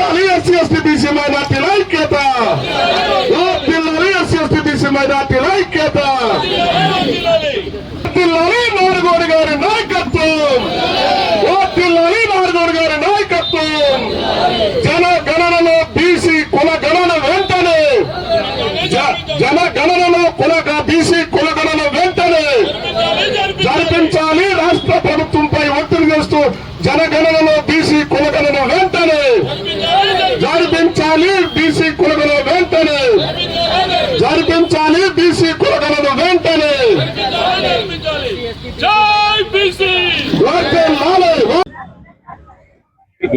వర్ధిల్లాలి SC ST BC మైనార్టీల ఐక్యత, వర్ధిల్లాలి ఎస్సీ ఎస్టీ బీసీ మైనార్టీల ఐక్యత, వర్ధిల్లాలి నారుగోడి గారి నాయకత్వం, వర్ధిల్లాలి నారుగోడి గారి నాయకత్వం. జనగణనలో బీసీ కుల గణన వెంటనే, జనగణనలో బీసీ కుల గణన వెంటనే జరిపించాలి. రాష్ట్ర ప్రభుత్వంపై ఒత్తిడి చేస్తూ జనగణనలో బీసీ కులగణన వెంటనే జరిపించాలి. బీసీ కులగణన వెంటనే జరిపించాలి. బీసీ కులగణన వెంటనే.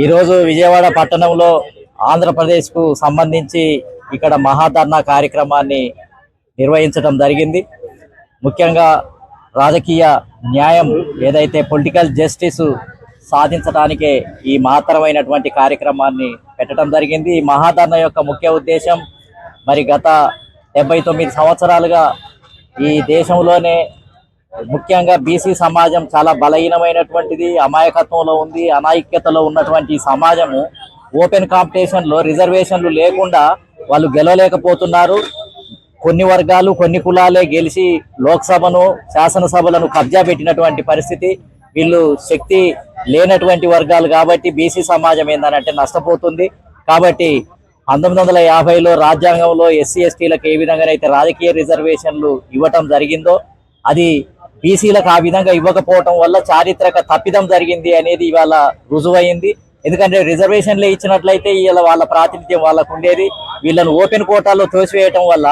ఈరోజు విజయవాడ పట్టణంలో ఆంధ్రప్రదేశ్ కు సంబంధించి ఇక్కడ మహాధర్నా కార్యక్రమాన్ని నిర్వహించడం జరిగింది. ముఖ్యంగా రాజకీయ న్యాయం ఏదైతే పొలిటికల్ జస్టిస్ సాధించడానికే ఈ మహత్తరమైనటువంటి కార్యక్రమాన్ని పెట్టడం జరిగింది. ఈ మహాధర్నా యొక్క ముఖ్య ఉద్దేశం మరి గత 79 సంవత్సరాలుగా ఈ దేశంలోనే ముఖ్యంగా బీసీ సమాజం చాలా బలహీనమైనటువంటిది, అమాయకత్వంలో ఉంది, అనాయక్యతలో ఉన్నటువంటి సమాజము ఓపెన్ కాంపిటీషన్లో రిజర్వేషన్లు లేకుండా వాళ్ళు గెలవలేకపోతున్నారు. కొన్ని వర్గాలు కొన్ని కులాలే గెలిచి లోక్సభను శాసనసభలను కబ్జా పెట్టినటువంటి పరిస్థితి. వీళ్ళు శక్తి లేనటువంటి వర్గాలు కాబట్టి బీసీ సమాజం ఏందనంటే నష్టపోతుంది. కాబట్టి 1950లో రాజ్యాంగంలో ఎస్సీ ఎస్టీలకు ఏ విధంగానైతే రాజకీయ రిజర్వేషన్లు ఇవ్వటం జరిగిందో అది బీసీలకు ఆ విధంగా ఇవ్వకపోవటం వల్ల చారిత్రక తప్పిదం జరిగింది అనేది ఇవాళ రుజువైంది. ఎందుకంటే రిజర్వేషన్లు ఇచ్చినట్లయితే ఇలా వాళ్ళ ప్రాతినిధ్యం వాళ్ళకు ఉండేది. వీళ్ళను ఓపెన్ కోటాలో తోసివేయటం వల్ల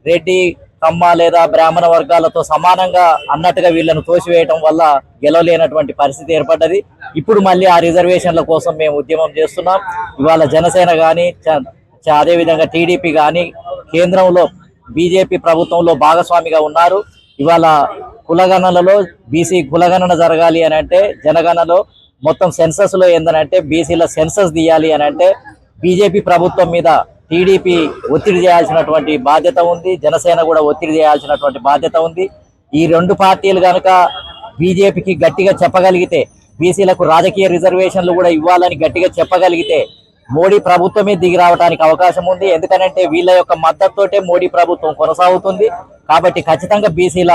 రెడ్డి కమ్మ లేదా బ్రాహ్మణ వర్గాలతో సమానంగా అన్నట్టుగా వీళ్ళను తోసివేయటం వల్ల గెలవలేనటువంటి పరిస్థితి ఏర్పడ్డది. ఇప్పుడు మళ్ళీ ఆ రిజర్వేషన్ల కోసం మేము ఉద్యమం చేస్తున్నాం. ఇవాళ జనసేన కానీ అదేవిధంగా టీడీపీ కానీ కేంద్రంలో బీజేపీ ప్రభుత్వంలో భాగస్వామిగా ఉన్నారు. ఇవాళ కులగణనలో బీసీ కులగణన జరగాలి అని అంటే జనగణనలో మొత్తం సెన్సస్ లో ఏందనంటే బీసీల సెన్సస్ తీయాలి అని అంటే బీజేపీ ప్రభుత్వం మీద టీడీపీ ఒత్తిడి చేయాల్సినటువంటి బాధ్యత ఉంది, జనసేన కూడా ఒత్తిడి చేయాల్సినటువంటి బాధ్యత ఉంది. ఈ రెండు పార్టీలు కనుక బీజేపీకి గట్టిగా చెప్పగలిగితే, బీసీలకు రాజకీయ రిజర్వేషన్లు కూడా ఇవ్వాలని గట్టిగా చెప్పగలిగితే మోడీ ప్రభుత్వమే దిగి రావడానికి అవకాశం ఉంది. ఎందుకంటే వీళ్ళ యొక్క మద్దతుతోటే మోడీ ప్రభుత్వం కొనసాగుతుంది. కాబట్టి ఖచ్చితంగా బీసీల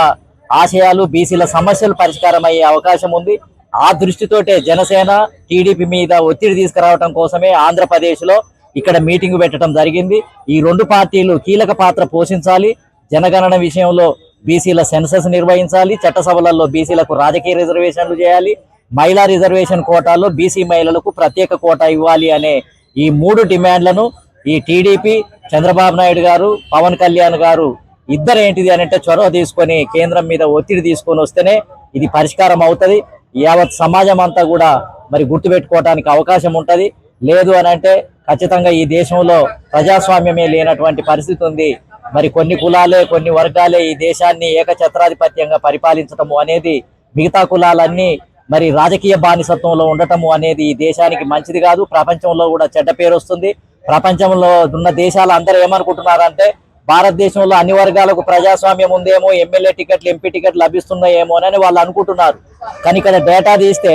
ఆశయాలు బీసీల సమస్యలు పరిష్కారం అయ్యే అవకాశం ఉంది. ఆ దృష్టితోటే జనసేన టీడీపీ మీద ఒత్తిడి తీసుకురావడం కోసమే ఆంధ్రప్రదేశ్లో ఇక్కడ మీటింగ్ పెట్టడం జరిగింది. ఈ రెండు పార్టీలు కీలక పాత్ర పోషించాలి. జనగణన విషయంలో బీసీల సెన్సస్ నిర్వహించాలి, చట్టసభలలో బీసీలకు రాజకీయ రిజర్వేషన్లు చేయాలి, మహిళా రిజర్వేషన్ కోటాలో బీసీ మహిళలకు ప్రత్యేక కోటా ఇవ్వాలి అనే ఈ 3 డిమాండ్లను ఈ టీడీపీ చంద్రబాబు నాయుడు గారు పవన్ కళ్యాణ్ గారు ఇద్దరు ఏంటిది అని అంటే చొరవ తీసుకొని కేంద్రం మీద ఒత్తిడి తీసుకొని వస్తేనే ఇది పరిష్కారం అవుతుంది. యావత్ సమాజం అంతా కూడా మరి గుర్తుపెట్టుకోవడానికి అవకాశం ఉంటుంది. లేదు అని అంటే ఖచ్చితంగా ఈ దేశంలో ప్రజాస్వామ్యమే లేనటువంటి పరిస్థితి ఉంది. మరి కొన్ని కులాలే కొన్ని వర్గాలే ఈ దేశాన్ని ఏకఛత్రాధిపత్యంగా పరిపాలించటము అనేది, మిగతా కులాలన్నీ మరి రాజకీయ బానిసత్వంలో ఉండటము అనేది ఈ దేశానికి మంచిది కాదు. ప్రపంచంలో కూడా చెడ్డ పేరు వస్తుంది. ప్రపంచంలో ఉన్న దేశాలు అందరూ ఏమనుకుంటున్నారంటే భారతదేశంలో అన్ని వర్గాలకు ప్రజాస్వామ్యం ఉందేమో, ఎమ్మెల్యే టికెట్లు ఎంపీ టికెట్లు లభిస్తున్నాయేమో అని వాళ్ళు అనుకుంటున్నారు. కానీ ఇక్కడ డేటా తీస్తే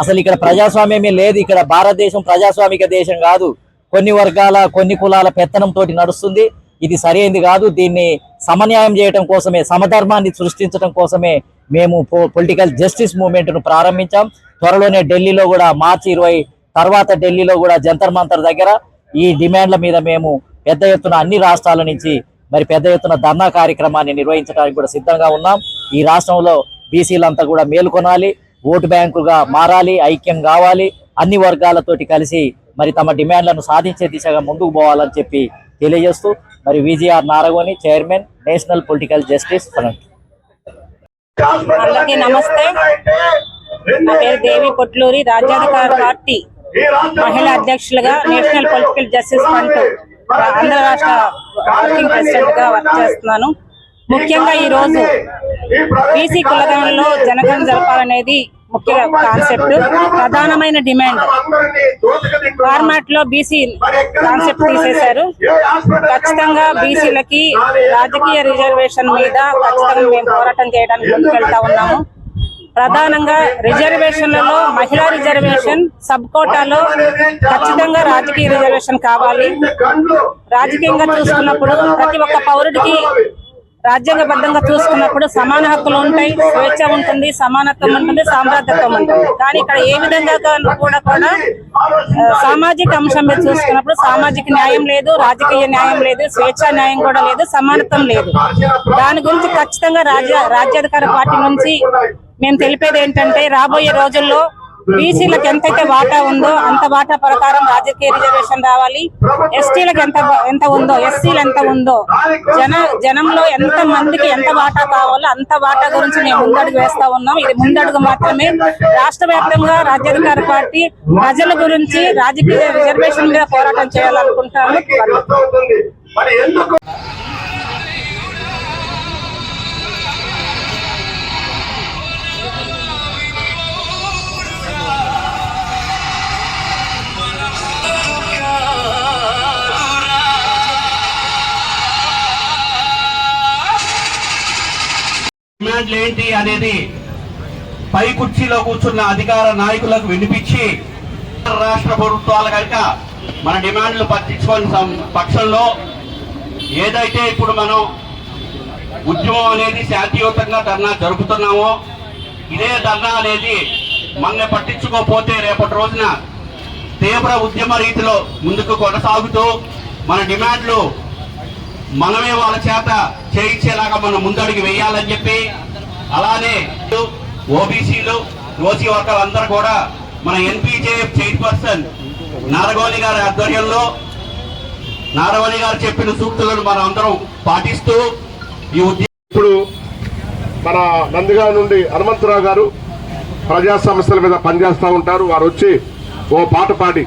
అసలు ఇక్కడ ప్రజాస్వామ్యమే లేదు. ఇక్కడ భారతదేశం ప్రజాస్వామిక దేశం కాదు. కొన్ని వర్గాల కొన్ని కులాల పెత్తనంతో నడుస్తుంది. ఇది సరైనది కాదు. దీన్ని సమన్యాయం చేయడం కోసమే, సమధర్మాన్ని సృష్టించడం కోసమే మేము పొలిటికల్ జస్టిస్ మూవ్మెంట్ను ప్రారంభించాం. త్వరలోనే ఢిల్లీలో కూడా మార్చి 20 తర్వాత ఢిల్లీలో కూడా జంతర్ మంతర్ దగ్గర ఈ డిమాండ్ల మీద మేము పెద్ద ఎత్తున అన్ని రాష్ట్రాల నుంచి మరి పెద్ద ఎత్తున ధర్నా కార్యక్రమాన్ని నిర్వహించడానికి కూడా సిద్ధంగా ఉన్నాం. ఈ రాష్ట్రంలో బీసీలంతా కూడా మేలుకొనాలి, ఓటు బ్యాంకుగా మారాలి, ఐక్యం కావాలి, అన్ని వర్గాలతోటి కలిసి మరి తమ డిమాండ్లను సాధించే దిశగా ముందుకు పోవాలని చెప్పి తెలియజేస్తూ మరి VGR Naragoni, chairman, national political justice front. అందరికీ నమస్తే. నా పేరు దేవి పొట్లూరి, రాజ్యాధికార పార్టీ మహిళా అధ్యక్షులుగా national political justice front Andhra రాష్ట్ర వర్కింగ్ ప్రెసిడెంట్ గా వర్క్ చేస్తున్నాను. ముఖ్యంగా ఈ రోజు బీసీ కులగణనలో జనగణన జరపాలనేది ముఖ్య కాన్సెప్ట్, ప్రధానమైన డిమాండ్. ఫార్మాట్ లో బీసీ కాన్సెప్ట్ తీసేశారు. ఖచ్చితంగా బీసీలకి రాజకీయ రిజర్వేషన్ మీద ఖచ్చితంగా మేము పోరాటం చేయడానికి ముందుకెళ్తా ఉన్నాము. ప్రధానంగా రిజర్వేషన్లలో మహిళా రిజర్వేషన్, సబ్ కోటాలో ఖచ్చితంగా రాజకీయ రిజర్వేషన్ కావాలి. రాజకీయంగా చూసుకున్నప్పుడు ప్రతి ఒక్క పౌరుడికి రాజ్యాంగబద్ధంగా చూసుకున్నప్పుడు సమాన హక్కులు ఉంటాయి, స్వేచ్ఛ ఉంటుంది, సమానత్వం ఉంటుంది, సామ్రాజ్యత్వం ఉంటుంది. కానీ ఇక్కడ ఏ విధంగా కూడా సామాజిక అంశం మీద చూసుకున్నప్పుడు సామాజిక న్యాయం లేదు, రాజకీయ న్యాయం లేదు, స్వేచ్ఛా న్యాయం కూడా లేదు, సమానత్వం లేదు. దాని గురించి ఖచ్చితంగా రాజ్యాధికార పార్టీ నుంచి మేము తెలిపేది ఏంటంటే రాబోయే రోజుల్లో బీసీలకు ఎంతైతే వాటా ఉందో అంత వాటా ప్రకారం రాజకీయ రిజర్వేషన్ రావాలి. ఎస్టీలకు ఎంత ఉందో, ఎస్సీలు ఎంత ఉందో, జనంలో ఎంత మందికి ఎంత వాటా కావాలో అంత వాటా గురించి మేము ముందడుగు వేస్తా ఉన్నాం. ఇది ముందడుగు మాత్రమే. రాష్ట్ర వ్యాప్తంగా రాజ్యాధికార పార్టీ ప్రజల గురించి రాజకీయ రిజర్వేషన్ మీద పోరాటం చేయాలనుకుంటాము. డిమాండ్లు ఏంటి అనేది పై కుర్చీలో కూర్చున్న అధికార నాయకులకు వినిపించి రాష్ట్ర ప్రభుత్వాలు కనుక మన డిమాండ్లు పట్టించుకోని పక్షంలో ఏదైతే ఇప్పుడు మనం ఉద్యమం అనేది శాంతియుతంగా ధర్నా జరుపుతున్నామో ఇదే ధర్నా అనేది మన పట్టించుకోకపోతే రేపటి రోజున తీవ్ర ఉద్యమ రీతిలో ముందుకు కొనసాగుతూ మన డిమాండ్లు మనమే వాళ్ళ చేత చేయించేలాగా మనం ముందడుగు వేయాలని చెప్పి, అలానే ఓబీసీలు, ఓసీ వర్గాలు అందరూ కూడా మన ఎన్పీజేఎఫ్ చైర్పర్సన్ నారగోని గారి ఆధ్వర్యంలో నారగోని గారు చెప్పిన సూక్తులను మనం అందరం పాటిస్తూ ఈ ఇప్పుడు మన నందిగామ నుండి హనుమంతరావు గారు ప్రజా సమస్యల మీద పనిచేస్తూ ఉంటారు. వారు వచ్చి ఓ పాట పాడి